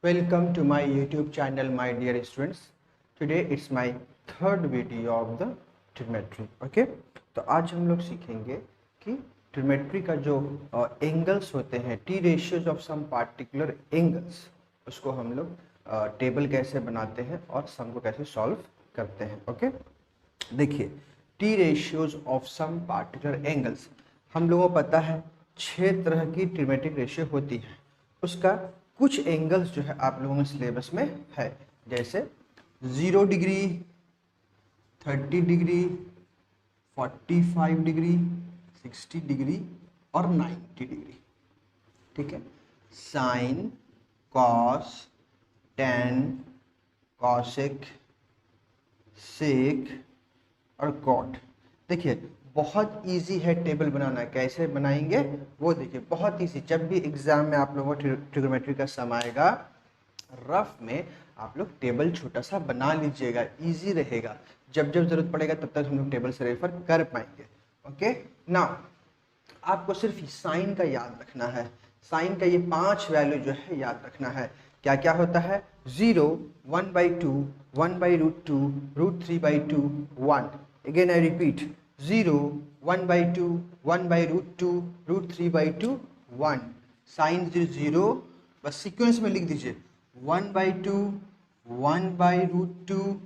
Welcome to my YouTube channel, my dear students. Today it's my third video of the trigonometry. Okay, तो आज हम लोग सीखेंगे कि ट्रिग्नोमेट्री का जो एंगल्स होते हैं, T ratios of some particular angles, उसको हम लोग टेबल कैसे बनाते हैं और सम को कैसे सॉल्व करते हैं. ओके, देखिए T ratios of some particular angles, हम लोगों को पता है 6 तरह की ट्रिग्नोमेट्रिक रेशियो होती है. उसका कुछ एंगल्स जो है आप लोगों के सिलेबस में है, जैसे 0 डिग्री, 30 डिग्री, 45 डिग्री, 60 डिग्री और 90 डिग्री. ठीक है, साइन, कॉस, टेन, कॉसेक, सेक और कॉट. देखिए बहुत इजी है टेबल बनाना. कैसे बनाएंगे वो देखिए, बहुत इजी. जब भी एग्जाम में आप लोगों को ट्रिग्नोमेट्री का सम आएगा, रफ में आप लोग टेबल छोटा सा बना लीजिएगा, इजी रहेगा. जब जब जरूरत पड़ेगा तब तक हम लोग टेबल से रेफर कर पाएंगे. ओके, नाउ आपको सिर्फ साइन का याद रखना है. साइन का ये 5 वैल्यू जो है याद रखना है. क्या क्या होता है? 0, 1/2, 1/√2, √3/2, 1. Again I repeat, 0, 1/2, 1/√2, √3/2, 1. साइन 0 बस सीक्वेंस में लिख दीजिए, 1/2, 1/√2,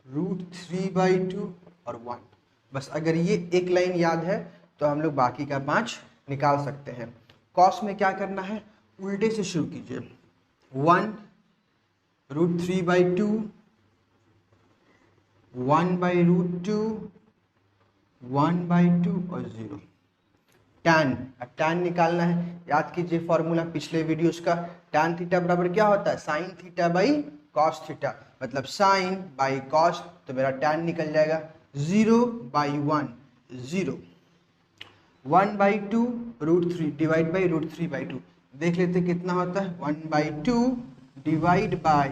√3/2 और 1. बस अगर ये एक लाइन याद है तो हम लोग बाकी का 5 निकाल सकते हैं. कॉस में क्या करना है? उल्टे से शुरू कीजिए. 1 √3/2, 1/√2, 1/2 और 0. टैन, अब टैन निकालना है. याद कीजिए फॉर्मूला पिछले वीडियोस का. टैन थीटा बराबर क्या होता है? Sine theta by cos theta. मतलब साइन बाई कॉस, तो मेरा टैन निकल जाएगा. 0/1, 0. 1/2 √3 डिवाइड बाई √3/2. देख लेते कितना होता है. 1/2 डिवाइड बाई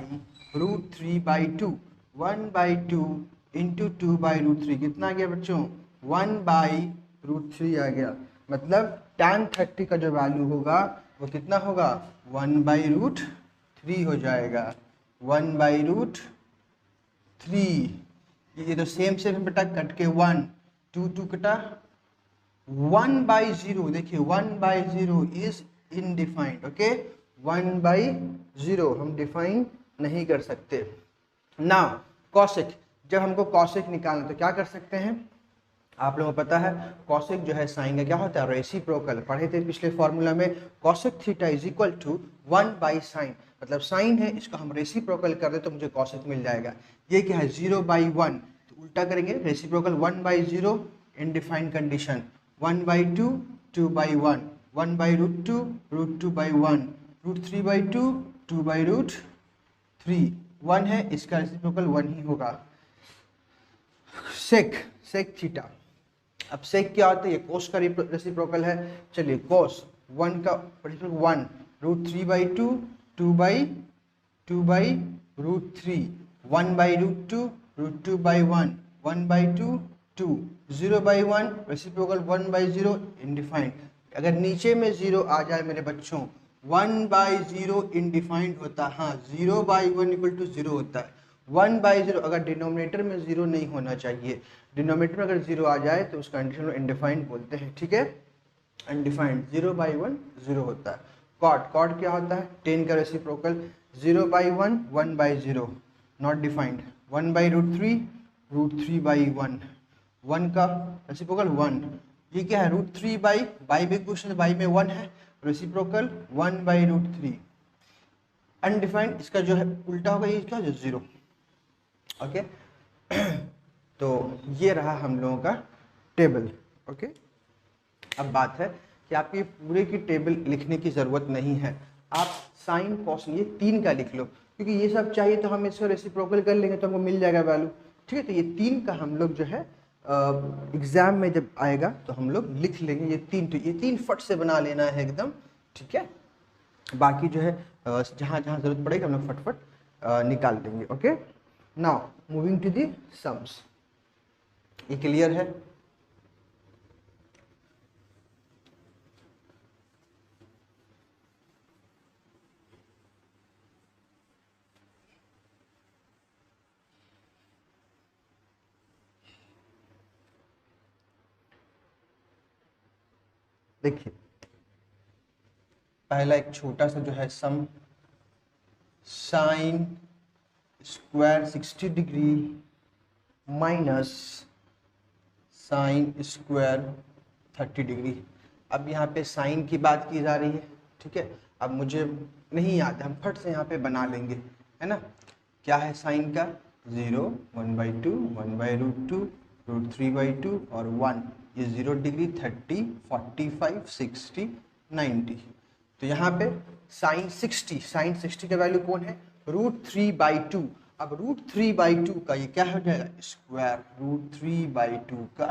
√3/2. 1/2 इंटू 2/√3 कितना आ गया बच्चों? 1/√3 आ गया. मतलब tan 30 का जो वैल्यू होगा वो कितना होगा? 1/√3 हो जाएगा. 1/√3. ये तो सेम बेटा, कट के 1, 2 कटा, 1/0. देखिए 1/0 इज इनडिफाइंड. ओके, 1/0 हम डिफाइन नहीं कर सकते. नाउ कॉसेक, जब हमको कॉसेक निकालना तो क्या कर सकते हैं? आप लोगों को पता है कॉसेक जो है साइन का क्या होता है? रेसिप्रोकल. पढ़े थे पिछले फॉर्मूला में. Cosec theta is equal to 1/sin. मतलब साइन है, इसका हम रेसिप्रोकल कर दे तो मुझे कॉसेक मिल जाएगा. ये क्या है? 0/1. तो उल्टा करेंगे, रेसिप्रोकल 1/0 इनडिफाइंड कंडीशन. 1/2, 2/1, 1/√2, √2/1, √3/2, 2/√3. 1 है, इसका रेसिप्रोकल 1 ही होगा. सेक, सेक थीटा. अब सेक क्या होता है? ये कोस का रेसिप्रोकल है. चलिए कोस 1 का रेसिप्रोकल 1, √3/2, 2/√3, 1/√2, √2/1, 1/2, 2, 0/1 रेसिप्रोकल 1/0 इनडिफाइंड. अगर नीचे में 0 आ जाए मेरे बच्चों, 1/0 इनडिफाइंड होता है. हाँ, 0/1 इक्वल टू 0 होता है. 1/0 अगर डिनोमिनेटर में 0 नहीं होना चाहिए. डिनोमिनेटर में अगर 0 आ जाए तो उस कंडीशन को इनडिफाइंड बोलते हैं. ठीक है, अनडिफाइंड. 0/1 0 होता है. कॉट, कॉट क्या होता है? 10 का रेसिप्रोकल. 0/1 1/0 not defined. 1/√3 √3/1. 1 का रेसिप्रोकल 1. ये क्या है? √3 बाई भी क्वेश्चन, बाई में 1 है. रेसिप्रोकल 1/√3. अनडिफाइंड, इसका जो है उल्टा होगा, ये क्या? 0. ओके, तो ये रहा हम लोगों का टेबल. ओके, अब बात है कि आपकी पूरे की टेबल लिखने की ज़रूरत नहीं है. आप साइन कॉस ये 3 का लिख लो, क्योंकि ये सब चाहिए तो हम इसको रेसिप्रोकल कर लेंगे तो हमको मिल जाएगा वैल्यू. ठीक है, तो ये 3 का हम लोग जो है एग्जाम में जब आएगा तो हम लोग लिख लेंगे. ये 3, तो ये 3 फट से बना लेना है एकदम. ठीक है, बाकी जो है जहाँ जहाँ ज़रूरत पड़ेगी हम लोग फटफट निकाल देंगे. Okay, now moving to the sums. ये क्लियर है? देखिए पहला एक छोटा सा जो है sum, sine square 60 degree minus sine square 30 degree. अब यहाँ पे साइन की बात की जा रही है, ठीक है। अब मुझे नहीं याद है, हम फट से यहाँ पे बना लेंगे, है ना। क्या है साइन का? 0, 1/2, 1/√2, √3/2 और 1। ये 0 डिग्री, 30, 45, 60, 90। तो यहाँ पे साइन 60 का वैल्यू कौन है? √3/2। अब √3/2 का ये क्या हो जाएगा? स्क्वायर, √3/2 का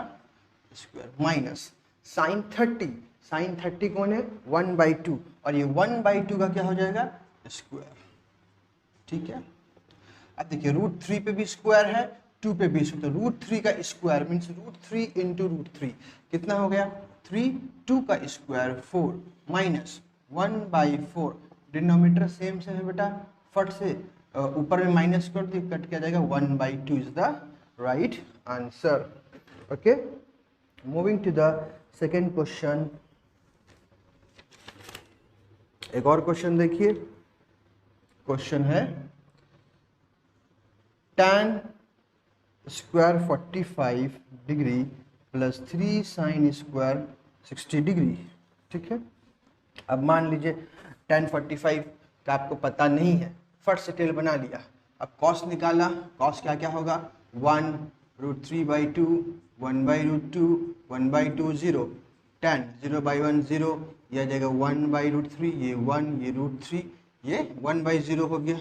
स्क्वायर माइनस साइन 30 कौन है? 1/2 और ये 1/2 का क्या हो जाएगा? स्क्वायर, ठीक है। अब देखिए √3 पे भी स्क्वायर है, 2 पे भी स्क्वायर, तो √3 का स्क्वायर मीन्स √3 इंटू √3 कितना हो गया? 3, 2 का स्क्वायर 4 माइनस 1/4। डिनोमिनेटर सेम है बेटा, फट से ऊपर में माइनस कर दिए, कट किया जाएगा, 1/2 is the right answer. Okay, moving to the second question. एक और क्वेश्चन देखिए, क्वेश्चन है tan square 45 degree plus 3 sine square 60 degree, ठीक है। अब मान लीजिए tan 45 का आपको पता नहीं है, फट से टेल बना लिया। अब कॉस निकाला, कॉस क्या क्या होगा? 1 √3/2, 1/√2, 1/2 0, tan 0/1 0, यह आ जाएगा 1/√3, ये 1, ये √3, ये 1/0 हो गया,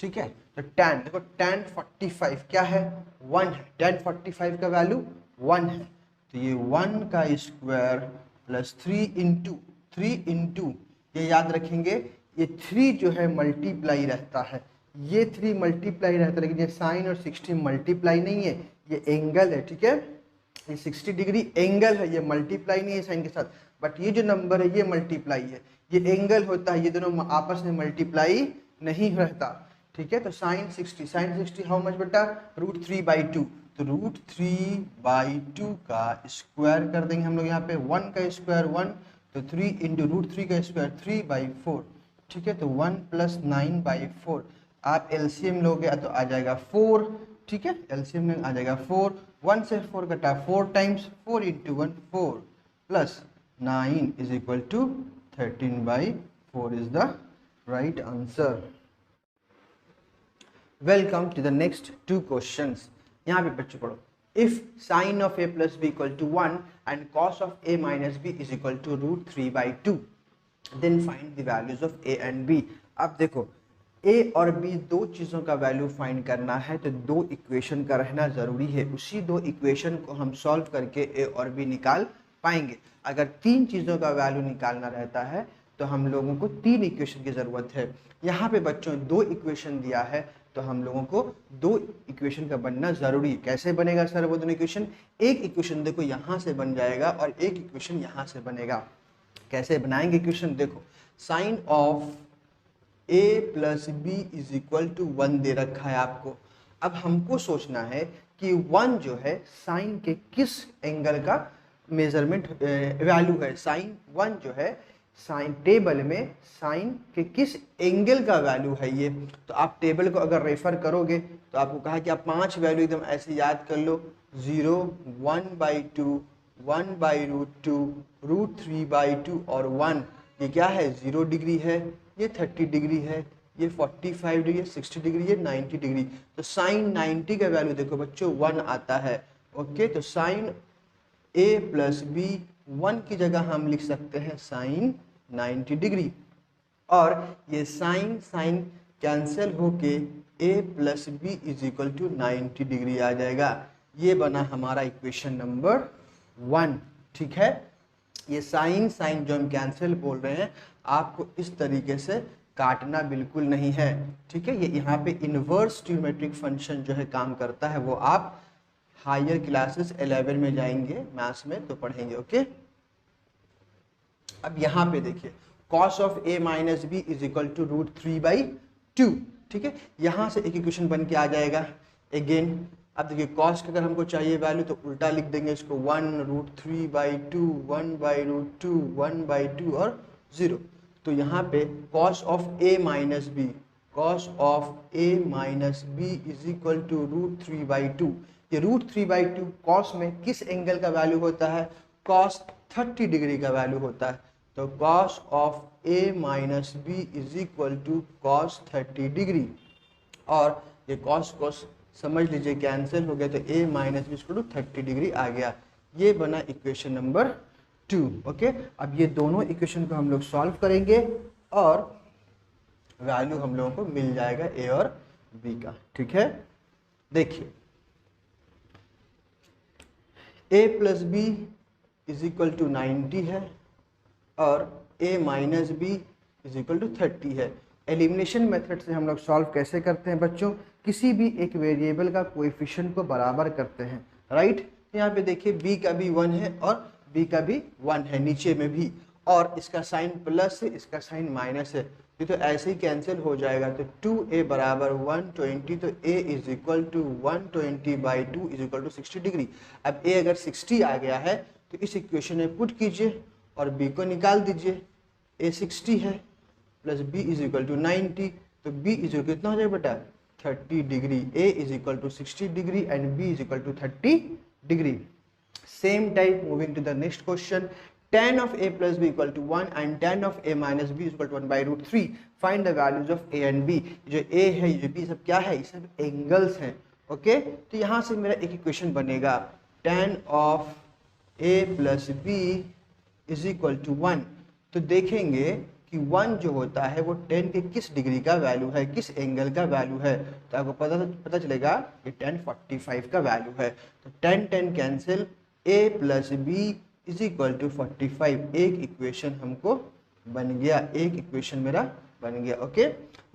ठीक है। तो tan देखो, tan 45 क्या है? 1 है, tan 45 का वैल्यू 1 है, तो ये 1 का स्क्वायर प्लस 3 इंटू ये याद रखेंगे, ये 3 जो है मल्टीप्लाई रहता है, ये 3 मल्टीप्लाई रहता है, लेकिन ये साइन और 60 मल्टीप्लाई नहीं है, ये एंगल है, ठीक है। ये 60 डिग्री एंगल है, ये मल्टीप्लाई नहीं है साइन के साथ, बट ये जो नंबर है ये मल्टीप्लाई है, ये एंगल होता है, ये दोनों आपस में मल्टीप्लाई नहीं रहता, ठीक है। तो साइन 60 हाउ मच बेटा? √3/2, तो √3/2 का स्क्वायर कर देंगे हम लोग यहाँ पे, 1 का स्क्वायर 1, तो 3 इंटू √3 का स्क्वायर 3/4, ठीक है। तो 1 + 9/4, आप एलसीएम लोगे तो आ जाएगा 4, ठीक है। एलसीएम में आ जाएगा 4, 1 से 4 कटा 4 times 4 into 1 4 plus 9 is equal to 13/4 is the right answer. Welcome to the next 2 questions. यहाँ पे बच्चों पढ़ो, if sine of a + b = 1 and cos of a - b is equal to √3/2, then find the values of a and b। अब देखो a और b दो चीज़ों का वैल्यू फाइंड करना है, तो 2 इक्वेशन का रहना ज़रूरी है, उसी 2 इक्वेशन को हम सॉल्व करके a और b निकाल पाएंगे। अगर 3 चीज़ों का वैल्यू निकालना रहता है तो हम लोगों को 3 इक्वेशन की ज़रूरत है। यहाँ पे बच्चों 2 इक्वेशन दिया है, तो हम लोगों को 2 इक्वेशन का बनना ज़रूरी है। कैसे बनेगा सर वो दोनों इक्वेशन? एक इक्वेशन देखो यहाँ से बन जाएगा और एक इक्वेशन यहाँ से बनेगा। कैसे बनाएंगे इक्वेशन? देखो, साइन ऑफ a + b = 1 दे रखा है आपको। अब हमको सोचना है कि 1 जो है साइन के किस एंगल का मेजरमेंट वैल्यू है। साइन 1 जो है साइन टेबल में साइन के किस एंगल का वैल्यू है ये। तो आप टेबल को अगर रेफर करोगे तो आपको कहा कि आप 5 वैल्यू एकदम ऐसे याद कर लो, 0, 1/2, 1/√2, √3/2 और 1। ये क्या है? 0 डिग्री है, ये 30 डिग्री है, ये 45 डिग्री है, 60 डिग्री, ये 90 डिग्री। तो साइन 90 का वैल्यू देखो बच्चों 1 आता है। ओके, तो साइन a + b 1 की जगह हम लिख सकते हैं साइन 90 डिग्री, और ये साइन कैंसिल होके a + b = 90 डिग्री आ जाएगा। ये बना हमारा इक्वेशन नंबर 1, ठीक है। ये साइन जो हम कैंसिल बोल रहे हैं, आपको इस तरीके से काटना बिल्कुल नहीं है, ठीक है। ये यहाँ पे इनवर्स ट्रिग्नोमेट्रिक फंक्शन जो है काम करता है, वो आप हायर क्लासेस 11 में जाएंगे मैथ्स में तो पढ़ेंगे। ओके, अब यहाँ पे देखिए cos of a - b = √3/2, ठीक है। यहाँ से एक इक्वेशन बन के आ जाएगा। अगेन अब देखिए कॉस की अगर हमको चाहिए वैल्यू तो उल्टा लिख देंगे इसको 1√3/2, 1/√2, 1/2 और 0। तो यहाँ पे cos of a minus B, cos of a minus B is equal to √3/2। ये √3/2 cos में किस एंगल का वैल्यू होता है? cos 30 डिग्री का वैल्यू होता है। तो cos of a minus B is equal to cos 30 degree, और ये cos समझ लीजिए कैंसिल हो गया, तो a minus B equal to 30 degree आ गया। ये बना इक्वेशन नंबर 2। ओके, अब ये दोनों इक्वेशन को हम लोग सॉल्व करेंगे और वैल्यू हम लोगों को मिल जाएगा a और b का। ठीक है, देखिए a plus B is equal to 90 है और a minus B is equal to 30 है। एलिमिनेशन मेथड से हम लोग सॉल्व कैसे करते हैं बच्चों? किसी भी एक वेरिएबल का कोएफिशिएंट को बराबर करते हैं, राइट। यहाँ पे देखिए b का भी 1 है और b का भी 1 है नीचे में भी, और इसका साइन प्लस है, इसका साइन माइनस है, ये तो ऐसे ही कैंसिल हो जाएगा। तो 2a बराबर 120, तो a is equal to 120/2 is equal to 60 degree. अब a अगर 60 आ गया है तो इस इक्वेशन में पुट कीजिए और b को निकाल दीजिए। a 60 है plus b is equal to 90, तो b इज इक्वल कितना हो जाएगा बेटा? 30 degree. a is equal to 60 degree and b is equal to 30 degree. Same type moving to the next question, tan of a plus b equal to 1 and tan of a minus b is equal to 1/√3. Find the values of a and b. जो a है ये b सब क्या है? ये सब angles हैं। Okay, तो यहाँ से मेरा एक इक्वेशन बनेगा tan of a plus b is equal to 1। तो देखेंगे कि 1 जो होता है वो tan के किस डिग्री का वैल्यू है, किस एंगल का वैल्यू है, तो आपको पता चलेगा कि tan 45 का वैल्यू है। तो tan cancel, a plus B is equal to 45। एक इक्वेशन हमको बन गया, एक इक्वेशन मेरा बन गया। Okay,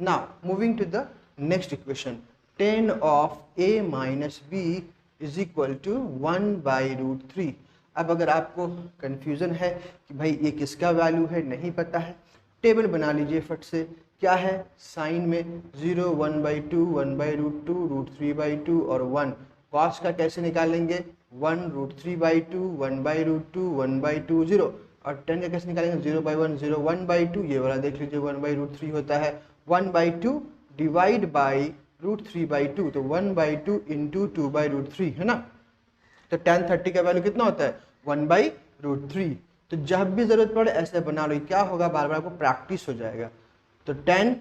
now moving to the next equation, tan of a minus B is equal to 1/√3। अब अगर आपको कंफ्यूजन है कि भाई ये किसका वैल्यू है, नहीं पता है, टेबल बना लीजिए फट से। क्या है? साइन में 0, 1/2, 1/√2, √3/2 और 1। कॉस का कैसे निकालेंगे? 1√3/2, 1/√2, 1/2, 0। और tan का कैसे निकालेंगे? 0/1, 0, 1/2। ये वाला देख लीजिए 1/√3 होता है। 1/2 डिवाइड बाई √3/2, तो 1/2 इंटू 2/√3 है ना। तो tan 30 का वैल्यू कितना होता है? 1/√3। तो जब भी जरूरत पड़े ऐसे बना लो, क्या होगा बार बार आपको प्रैक्टिस हो जाएगा। तो tan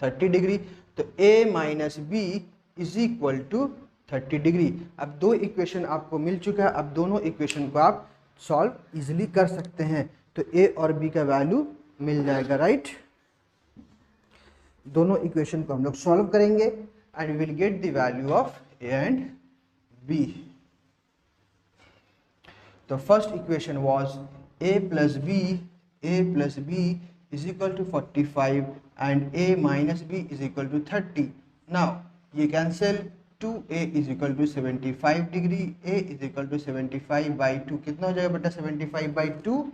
30 डिग्री, तो a minus B is equal to 30 degree. अब दो इक्वेशन आपको मिल चुका है, अब दोनों इक्वेशन को आप सॉल्व इजिली कर सकते हैं। तो a और b का वैल्यू मिल जाएगा, राइट। दोनों इक्वेशन को हम लोग सॉल्व करेंगे and will get the value of a and b। The first equation was a plus b is equal to 45 and a minus b is equal to 30. Now ये cancel, 2a is equal to 75 degree, a is equal to 75/2। कितना हो जाएगा बेटा 75/2?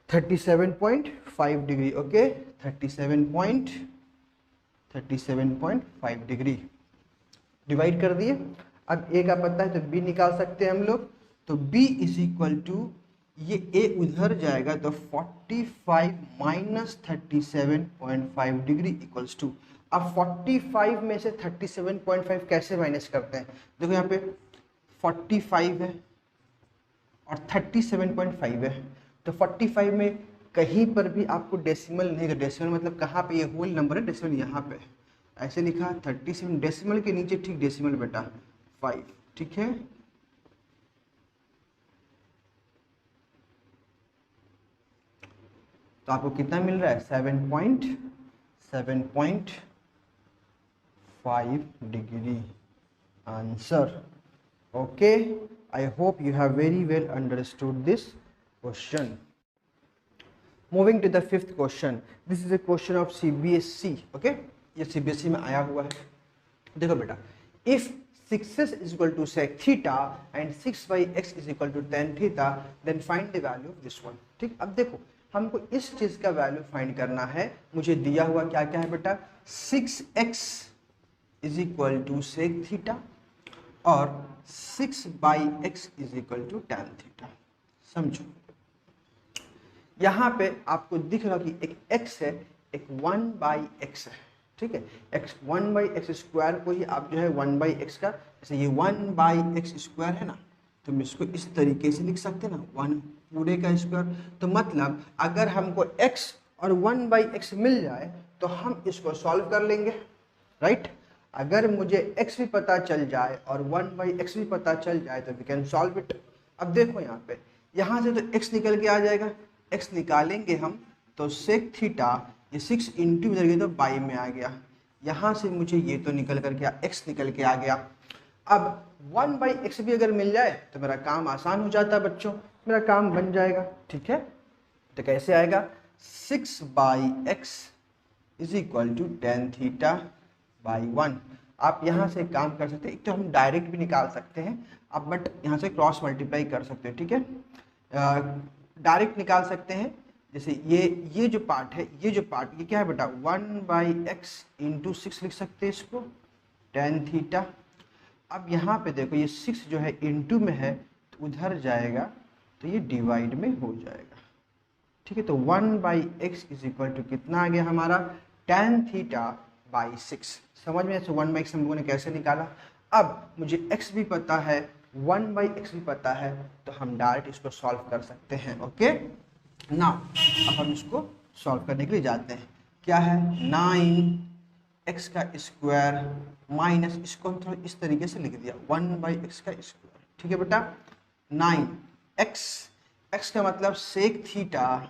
37.5 degree. Okay, 37.5 degree divide कर दिए। अब a का पता है तो b निकाल सकते हैं हम लोग। तो b इज इक्वल टू, ये a उधर जाएगा तो 45 माइनस 37.5 डिग्री इक्वल्स टू। अब 45 में से 37.5 कैसे माइनस करते हैं? देखो यहाँ पे 45 है और 37.5 है, तो 45 में कहीं पर भी आपको डेसिमल नहीं है। डेसिमल मतलब कहाँ पे? ये होल नंबर है, डेसिमल यहाँ पे ऐसे लिखा 37, डेसिमल के नीचे ठीक डेसिमल बेटा 5, ठीक है। तो आपको कितना मिल रहा है? 7.5 degree answer. Okay, I hope you have very well understood this question. Moving to the fifth question, this is a question of CBSE। Okay, ये CBSE में आया हुआ है। देखो बेटा, if 6s is equal to sec theta and 6/x is equal to tan theta, then find the value of this one। ठीक, अब देखो हमको इस चीज का वैल्यू फाइंड करना है। मुझे दिया हुआ क्या क्या है बेटा? 6x is equal to sec theta और 6/x is equal to tan theta. समझो, यहाँ पे आपको दिख रहा कि एक x है, एक 1/x है, ठीक है। x 1/x स्क्वायर को ही आप जो है 1/x का, जैसे ये 1/x स्क्वायर है ना, तो हम इसको इस तरीके से लिख सकते हैं ना, 1 पूरे का स्क्वायर। तो मतलब अगर हमको x और 1/x मिल जाए तो हम इसको सॉल्व कर लेंगे, राइट। अगर मुझे x भी पता चल जाए और 1/x भी पता चल जाए तो वी कैन सॉल्व इट। अब देखो यहाँ से तो x निकल के आ जाएगा, x निकालेंगे हम तो सेक थीटा, ये 6 इंटू इधर गया तो बाई में आ गया, यहाँ से मुझे ये तो निकल कर गया, x निकल के आ गया। अब 1/x भी अगर मिल जाए तो मेरा काम आसान हो जाता है बच्चों, मेरा काम बन जाएगा, ठीक है। तो कैसे आएगा, 6/x is equal to tan theta by 1। आप यहाँ से काम कर सकते हैं, एक तो हम डायरेक्ट भी निकाल सकते हैं आप, बट यहाँ से क्रॉस मल्टीप्लाई कर सकते हो, ठीक है। डायरेक्ट निकाल सकते हैं, जैसे ये जो पार्ट है, ये जो पार्ट ये क्या है बेटा, 1/x इंटू 6 लिख सकते हैं इसको, tan थीटा। अब यहाँ पे देखो ये 6 जो है इंटू में है तो उधर जाएगा तो ये डिवाइड में हो जाएगा, ठीक है। तो 1/x इज इक्वल टू कितना आ गया हमारा, tan थीटा बाई 6। समझ में, 1/x हम लोगों ने कैसे निकाला। अब मुझे x भी पता है, 1/x भी पता है, तो हम डायरेक्ट इसको सॉल्व कर सकते हैं, ओके ना। अब हम इसको सॉल्व करने के लिए जाते हैं, क्या है 9x का स्क्वायर माइनस, इसको हम थोड़ा इस तरीके से लिख दिया 1/x का स्क्वायर, ठीक है बेटा। 9x का मतलब सेक थीटा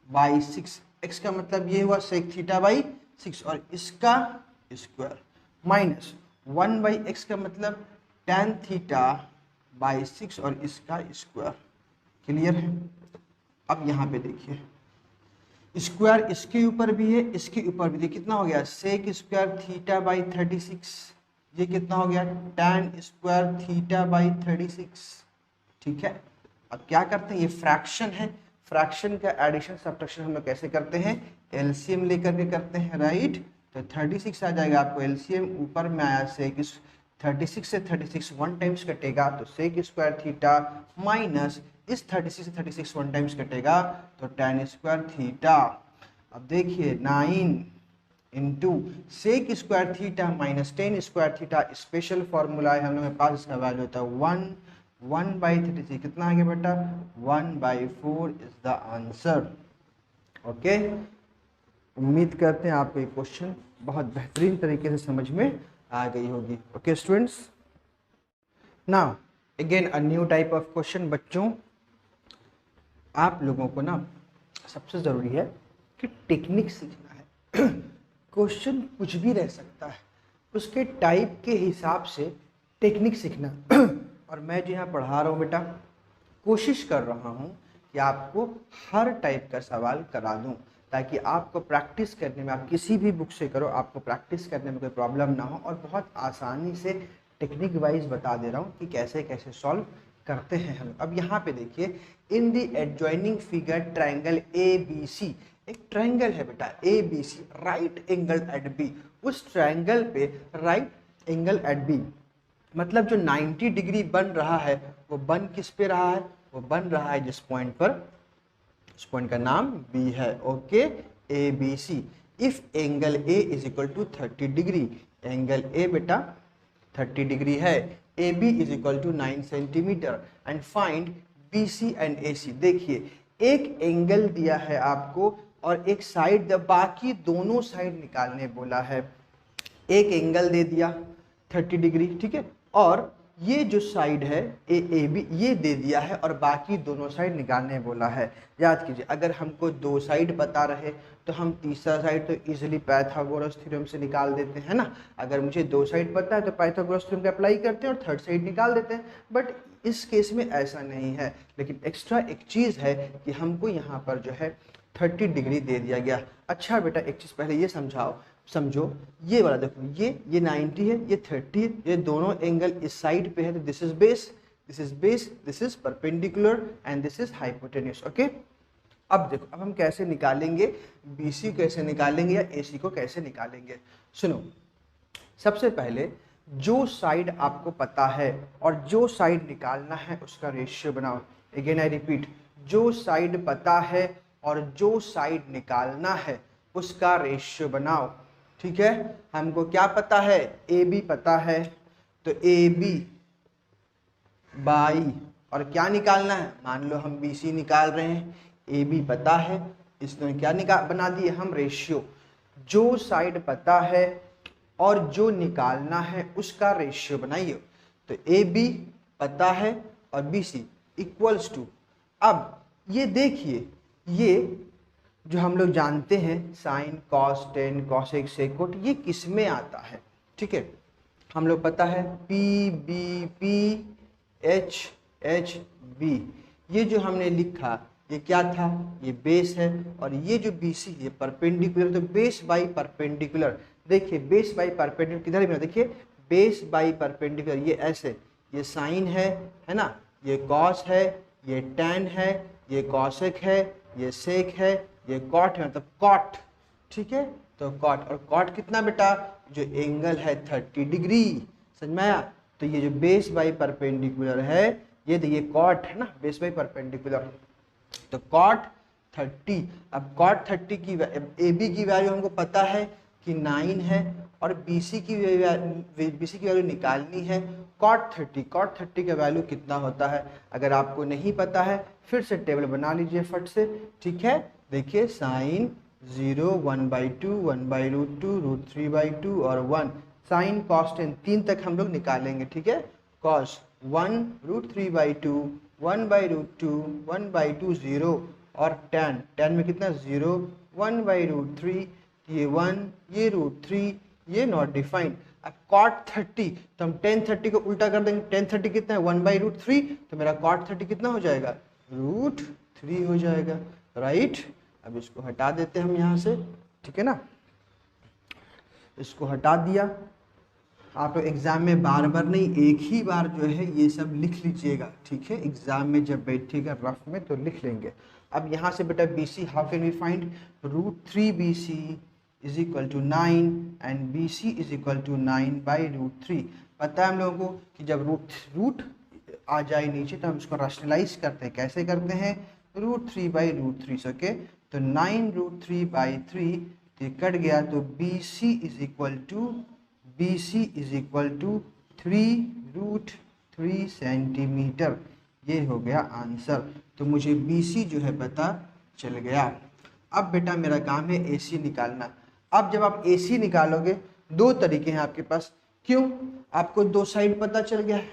बाई 6, x का मतलब ये हुआ सेक थीटा बाई 6 और इसका स्क्वायर, माइनस 1/x का मतलब tan थीटा बाई 6 और इसका स्क्वायर। क्लियर है। अब यहाँ पे देखिए स्क्वायर इसके ऊपर भी है, इसके ऊपर भी, देखिए कितना हो गया, सेक स्क्वायर थीटा बाई 36, ये कितना हो गया, tan स्क्वायर थीटा बाई 36, ठीक है। अब क्या करते हैं, ये फ्रैक्शन है, फ्रैक्शन का एडिशन सब्ट्रैक्शन हम लोग कैसे करते हैं, एलसीएम लेकर के करते हैं, राइट। तो 36 आ जाएगा आपको एलसीएम, ऊपर में आया सेक, 36 से 36 1 टाइम्स कटेगा तो सेक स्क्वायर थीटा, माइनस इस 36 से 36 1 टाइम्स कटेगा तो tan स्क्वायर थीटा। अब देखिए 9 into sec square theta minus tan square theta, special formula है हम लोग के पास, इसका वैल्यू होता है 1/33, कितना आ गया बेटा, 1/4 इज द आंसर, ओके। उम्मीद करते हैं आपको ये क्वेश्चन बहुत बेहतरीन तरीके से समझ में आ गई होगी, okay students. Now again a new type of question. बच्चों आप लोगों को ना सबसे ज़रूरी है कि टेक्निक सीखना है। क्वेश्चन कुछ भी रह सकता है, उसके टाइप के हिसाब से टेक्निक सीखना। और मैं जो यहाँ पढ़ा रहा हूँ बेटा, कोशिश कर रहा हूँ कि आपको हर टाइप का सवाल करा दूँ, ताकि आपको प्रैक्टिस करने में, आप किसी भी बुक से करो, आपको प्रैक्टिस करने में कोई प्रॉब्लम ना हो, और बहुत आसानी से टेक्निक वाइज बता दे रहा हूँ कि कैसे कैसे सॉल्व करते हैं हम। अब यहाँ पे देखिए, in the adjoining figure triangle ABC, एक ट्राइंगल है बेटा ABC, right angle at B, उस ट्राइंगल पे राइट एंगल एट B मतलब जो 90 डिग्री बन रहा है वो बन किस पे रहा है, वो बन रहा है जिस पॉइंट पर, उस पॉइंट का नाम B है, okay ABC। If angle A is equal to 30 degree, angle A बेटा 30 डिग्री है, AB is equal to 9 centimetre, and find BC and AC। देखिए एक एंगल दिया है आपको और एक साइड, बाकी दोनों साइड निकालने बोला है। एक एंगल दे दिया 30 डिग्री, ठीक है, और ये जो साइड है AB ये दे दिया है और बाकी दोनों साइड निकालने बोला है। याद कीजिए, अगर हमको दो साइड बता रहे तो हम तीसरा साइड तो इजीली पाइथागोरस थ्योरम से निकाल देते हैं ना। अगर मुझे दो साइड पता है तो पाइथागोरस थ्योरम का अप्लाई करते हैं और थर्ड साइड निकाल देते हैं, बट इस केस में ऐसा नहीं है। लेकिन एक्स्ट्रा एक चीज़ है कि हमको यहाँ पर जो है 30 डिग्री दे दिया गया। अच्छा बेटा एक चीज़ पहले ये समझो, ये वाला देखो, ये 90 है, ये 30 है, ये दोनों एंगल इस साइड पे है, तो this is base, this is base, this is perpendicular and this is hypotenuse, okay. अब देखो, अब हम कैसे निकालेंगे BC कैसे निकालेंगे या AC को कैसे निकालेंगे, सुनो। सबसे पहले जो साइड आपको पता है और जो साइड निकालना है उसका रेशियो बनाओ। अगेन आई रिपीट, जो साइड पता है और जो साइड निकालना है उसका रेशियो बनाओ। ठीक है, हमको क्या पता है, ए बी पता है, तो ए बी बाई, और क्या निकालना है, मान लो हम बी सी निकाल रहे हैं, ए बी पता है, इसमें क्या निकाल बना दिए हम, रेशियो। जो साइड पता है और जो निकालना है उसका रेशियो बनाइए। तो ए बी पता है और बी सी इक्वल्स टू, अब ये देखिए, ये जो हम लोग जानते हैं sign cos tan cosec Sekot, ये किस में आता है। ठीक है, हम लोग पता है P B P H H B, ये जो हमने लिखा ये क्या था, ये बेस है, और ये जो बी सी ये परपेंडिकुलर, तो बेस बाई परपेंडिकुलर। देखिए बेस बाई परपेंडिकुलर किधर भी, देखिए बेस बाई परपेंडिकुलर, ये ऐसे, ये साइन है ना, ये कॉस है, ये टेन है, ये कॉसेक है, ये सेक है, ये कॉट है, मतलब कॉट। ठीक है, तो कॉट, और कॉट कितना बेटा, जो एंगल है 30 डिग्री, समझ में आया। तो ये जो बेस बाई परपेंडिकुलर है, ये देखिए कॉट है ना, बेस बाई परपेंडिकुलर, तो कॉट 30। अब कॉट 30 की ए बी की वैल्यू हमको पता है कि 9 है, और बी सी की वैल्यू निकालनी है कॉट 30। कॉट 30 का वैल्यू कितना होता है, अगर आपको नहीं पता है फिर से टेबल बना लीजिए फट से। ठीक है, देखिए साइन 0 1/2 1/√2 √3/2 और 1 साइन कॉस 10, 3 तक हम लोग निकालेंगे। ठीक है, कॉस 1 √3/2 1/√2 1/2 0 और tan में कितना 0 1/√3, ये 1 ये √3, ये नॉट डिफाइंड। अब cot 30, तो हम tan 30 को उल्टा कर देंगे, tan 30 कितना है 1/√3, तो मेरा cot 30 कितना हो जाएगा, √3 हो जाएगा, राइट। अब इसको हटा देते हैं हम यहाँ से, ठीक है ना, इसको हटा दिया। आप लोग एग्जाम में बार बार नहीं, एक ही बार जो है ये सब लिख लीजिएगा। ठीक है, एग्जाम में जब बैठिएगा रफ में तो लिख लेंगे। अब यहाँ से बेटा B C, how can we find, √3 B C is equal to 9 and B C is equal to 9/√3। पता है हम लोगों को कि जब रूट आ जाए नीचे तो हम उसको रैशनलाइज करते हैं, कैसे करते हैं, √3/√3। ओके, तो 9√3/3 तो कट गया, तो B C is equal to BC 3√3 centimetre, ये हो गया आंसर। तो मुझे BC जो है पता चल गया। अब बेटा मेरा काम है AC निकालना। अब जब आप AC निकालोगे, दो तरीके हैं आपके पास, क्यों, आपको दो साइड पता चल गया है,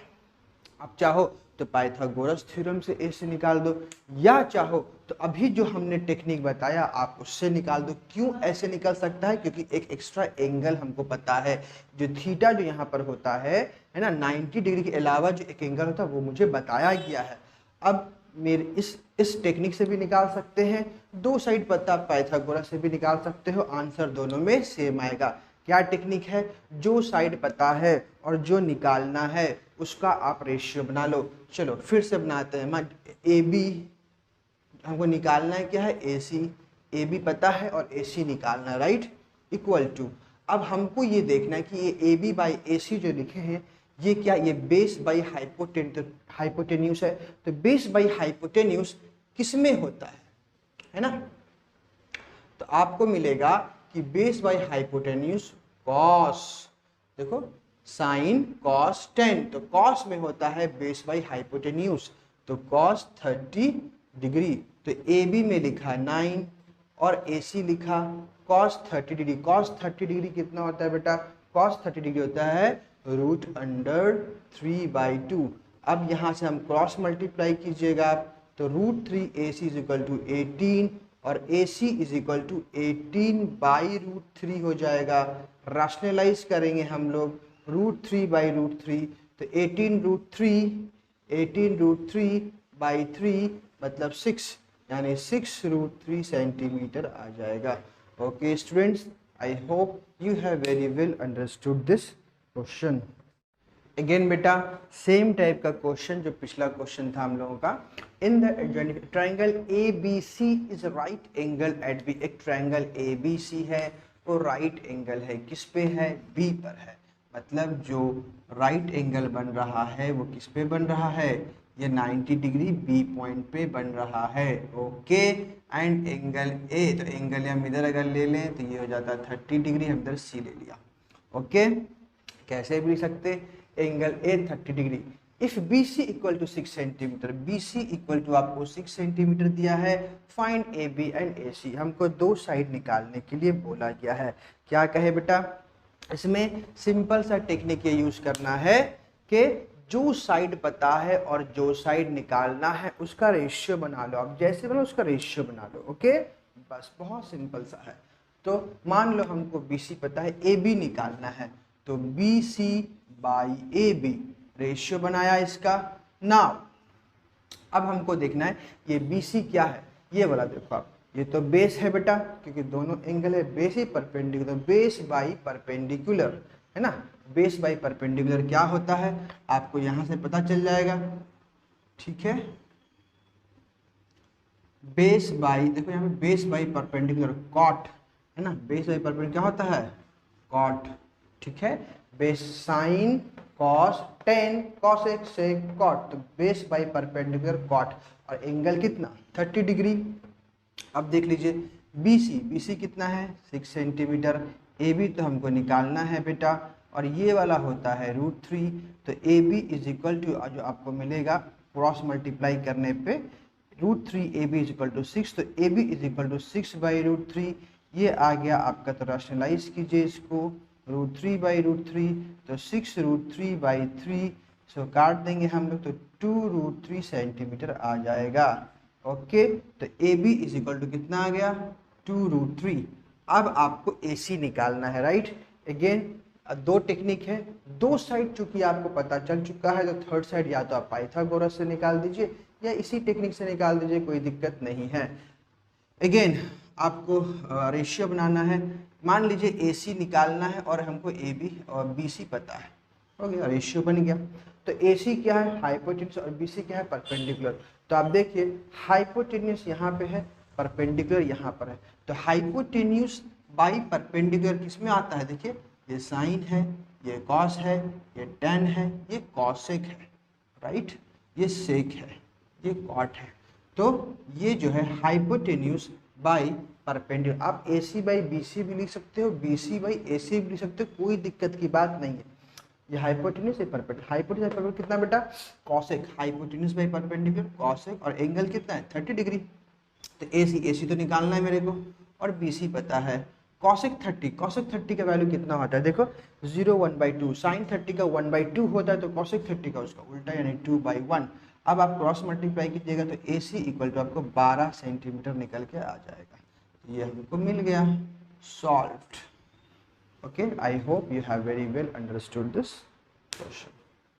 आप चाहो तो पाइथागोरस थ्योरम से AC निकाल दो, या चाहो तो अभी जो हमने टेक्निक बताया आप उससे निकाल दो। क्यों ऐसे निकल सकता है, क्योंकि एक एक्स्ट्रा एंगल हमको पता है, जो थीटा जो यहाँ पर होता है ना, 90 डिग्री के अलावा जो एक एंगल होता है वो मुझे बताया गया है। अब मेरे इस टेक्निक से भी निकाल सकते हैं, दो साइड पता पाइथागोरस से भी निकाल सकते हो, आंसर दोनों में सेम आएगा। क्या टेक्निक है, जो साइड पता है और जो निकालना है उसका आप रेशियो बना लो। चलो फिर से बनाते हैं। ए बी हमको निकालना है, क्या है, ए सी, ए बी पता है और ए सी निकालना है, राइट, इक्वल टू। अब हमको ये देखना है कि ये ए बी बाई ए सी जो लिखे हैं ये क्या, ये बेस बाई हाइपोटेन्यूस है। तो बेस बाई हाइपोटेन्यूस किस में होता है ना, तो आपको मिलेगा कि बेस बाई हाइपोटेन्यूस कॉस, देखो साइन कॉस 10, तो कॉस में होता है बेस बाई हाइपोटेन्यूस, तो कॉस 30 डिग्री। तो ए बी में लिखा 9 और ए सी लिखा कॉस 30 डिग्री। कॉस 30 डिग्री कितना होता है बेटा, कॉस 30 डिग्री होता है √3/2। अब यहाँ से हम क्रॉस मल्टीप्लाई कीजिएगा, तो √3 AC इज इक्वल टू 18 और AC इज इक्वल टू 18/√3 हो जाएगा। रैशनलाइज करेंगे हम लोग, √3/√3, तो 18√3/3 मतलब 6, यानी 6√3 सेंटीमीटर आ जाएगा। Okay students, I hope you have very well understood this question. Again बेटा सेम टाइप का क्वेश्चन जो पिछला क्वेश्चन था हम लोगों का, in the triangle ABC is right angle at B. एक ट्राइंगल ABC है, वो राइट एंगल है, किस पे है, B पर है। मतलब जो राइट एंगल बन रहा है वो किस पे बन रहा है, ये 90 डिग्री बी पॉइंट पे बन रहा है। ओके, एंड एंगल ए, तो एंगल हम इधर अगर ले लें तो ये हो जाता है 30 डिग्री, हम इधर सी ले लिया। ओके, कैसे भी लिख सकते, एंगल ए 30 डिग्री। If B C equal to 6 centimetre, B C equal to आपको 6 सेंटीमीटर दिया है, find A B and A C, हमको दो साइड निकालने के लिए बोला गया है। क्या कहे बेटा, इसमें सिंपल सा टेक्निक ये यूज करना है कि जो साइड पता है और जो साइड निकालना है उसका रेशियो बना लो, आप जैसे बनो उसका रेशियो बना लो। ओके, बस बहुत सिंपल सा है। तो मान लो हमको बी सी पता है, ए बी निकालना है, तो B C by A B, ratio बनाया इसका। नाउ अब हमको देखना है ये बी सी क्या है, ये वाला देखो आप, ये तो बेस है बेटा, क्योंकि दोनों एंगल है, base he perpendicular, base by perpendicular है ना। बेस बाई परपेंडिकुलर क्या होता है आपको यहाँ से पता चल जाएगा, ठीक है। बेस बाई, देखो यहाँ पे बेस बाई परपेंडिकुलर कॉट है ना, बेस बाई परपेंडिकुलर क्या होता है, कॉट, ठीक है। Base sine cos tan cosec sec cot, तो बेस बाई परपेंडिकुलर कॉट, और एंगल कितना 30 डिग्री। अब देख लीजिए बी सी कितना है 6 सेंटीमीटर, ए बी तो हमको निकालना है बेटा, और ये वाला होता है √3, तो A B is equal to जो आपको मिलेगा क्रॉस मल्टीप्लाई करने पे √3 A B is equal to 6, तो A B is equal to 6 by √3, ये आ गया आपका। तो रैशनलाइज कीजिए इसको, √3 बाई √3, तो 6 √3 बाई 3, सो काट देंगे हम लोग, तो 2 √3 सेंटीमीटर आ जाएगा। ओके, तो A B is equal to कितना आ गया 2 √3। अब आपको ए सी निकालना है, राइट। अगेन दो टेक्निक है, दो साइड चूंकि आपको पता चल चुका है, तो थर्ड साइड या तो आप पाइथागोरस से निकाल दीजिए या इसी टेक्निक से निकाल दीजिए, कोई दिक्कत नहीं है। अगेन आपको रेशियो बनाना है, मान लीजिए ए सी निकालना है और हमको ए बी और बी सी पता है, हो गया, रेशियो बन गया। तो ए सी क्या है हाइपोटेन्यूस और बी सी क्या है परपेंडिकुलर। तो आप देखिए हाइपोटेन्यूस यहाँ पे है, परपेंडिकुलर यहाँ पर है, तो हाइपोटेन्यूस बाई परपेंडिकुलर किस में आता है, देखिए ये साइन है, ये कॉस है, ये टेन है, ये कॉसेक है, राइट, ये सेक है, ये कॉट है। तो ये जो है हाइपोटेन्यूस बाई परपेंडिकुलर, आप ए सी बाई बी सी भी लिख सकते हो, बी सी बाई ए सी भी लिख सकते हो, कोई दिक्कत की बात नहीं है। ये हाइपोटेन्यूस, ये परपेंडिकुलर, हाइपोटेन्यूस बाई परपेंडिकुलर कितना बेटा cosec, hypotenuse by perpendicular cosec, और एंगल कितना है 30 डिग्री। तो ए सी तो निकालना है मेरे को, और बी सी पता है कॉसेक 30, कॉसेक 30 का वैल्यू कितना होता है, देखो 0 1/2, साइन 30 का 1/2 होता है, तो कॉसेक 30 का उसका उल्टा यानी 2/1। अब आप क्रॉस मल्टीप्लाई कीजिएगा तो ए सी इक्वल टू आपको 12 सेंटीमीटर निकल के आ जाएगा। तो ये हमको मिल गया, solved. Okay, I hope you have very well understood this question.